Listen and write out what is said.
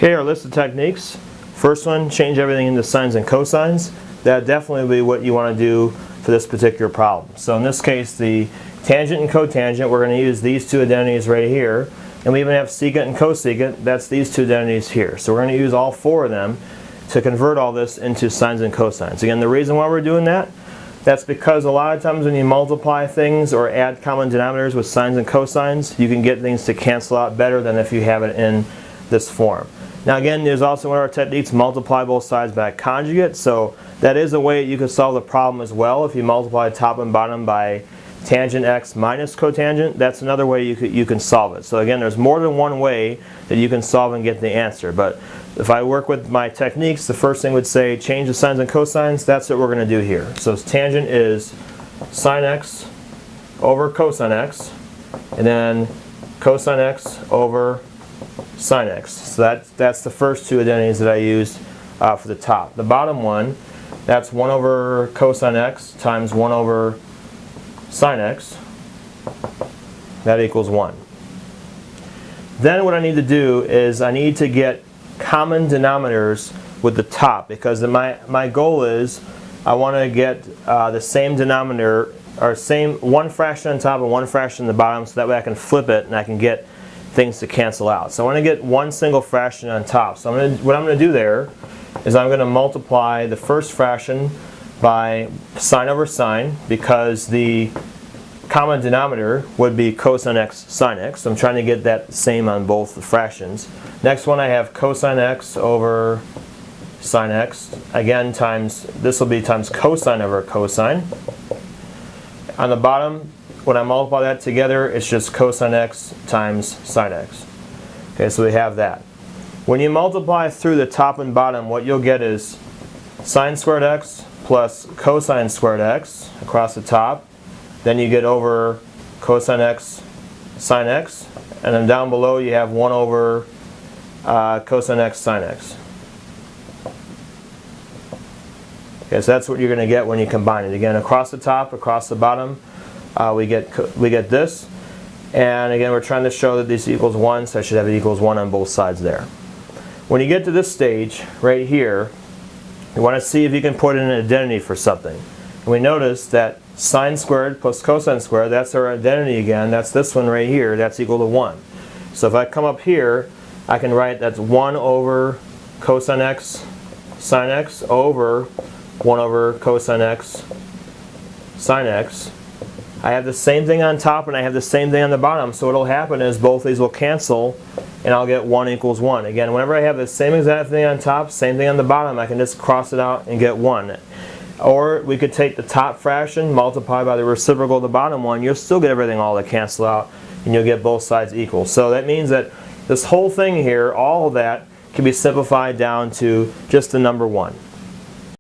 Okay, our list of techniques. First one, change everything into sines and cosines. That definitely will be what you want to do for this particular problem. So in this case, the tangent and cotangent, we're going to use these two identities right here. And we even have secant and cosecant, that's these two identities here. So we're going to use all four of them to convert all this into sines and cosines. Again, the reason why we're doing that's because a lot of times when you multiply things or add common denominators with sines and cosines, you can get things to cancel out better than if you have it in this form. Now again, there's also one of our techniques, multiply both sides by conjugate. So that is a way you could solve the problem as well. If you multiply top and bottom by tangent x minus cotangent, that's another way you can solve it. So again, there's more than one way that you can solve and get the answer. But if I work with my techniques, the first thing would say change the sines and cosines. That's what we're going to do here. So tangent is sine x over cosine x, and then cosine x over sine x. So that's the first two identities that I used for the top. The bottom one, that's 1 over cosine x times 1 over sine x. That equals 1. Then what I need to do is I need to get common denominators with the top, because my goal is I want to get the same denominator, or same one fraction on top and one fraction on the bottom, so that way I can flip it and I can get things to cancel out. So I want to get one single fraction on top. So what I'm going to do there is I'm going to multiply the first fraction by sine over sine, because the common denominator would be cosine x sine x. So I'm trying to get that same on both the fractions. Next one, I have cosine x over sine x. Again, this will be times cosine over cosine. On the bottom, when I multiply that together, it's just cosine x times sine x. Okay, so we have that. When you multiply through the top and bottom, what you'll get is sine squared x plus cosine squared x across the top. Then you get over cosine x sine x. And then down below you have 1 over cosine x sine x. Okay, so that's what you're going to get when you combine it. Again, across the top, across the bottom, we get this. And again, we're trying to show that this equals 1, so I should have it equals 1 on both sides there. When you get to this stage right here, you want to see if you can put in an identity for something. And we notice that sine squared plus cosine squared, that's our identity again. That's this one right here. That's equal to 1. So if I come up here, I can write that's 1 over cosine x sine x over 1 over cosine x sine x. I have the same thing on top and I have the same thing on the bottom. So what will happen is both these will cancel and I'll get 1 equals 1. Again, whenever I have the same exact thing on top, same thing on the bottom, I can just cross it out and get 1. Or we could take the top fraction, multiply by the reciprocal of the bottom one, you'll still get everything all to cancel out and you'll get both sides equal. So that means that this whole thing here, all of that, can be simplified down to just the number 1.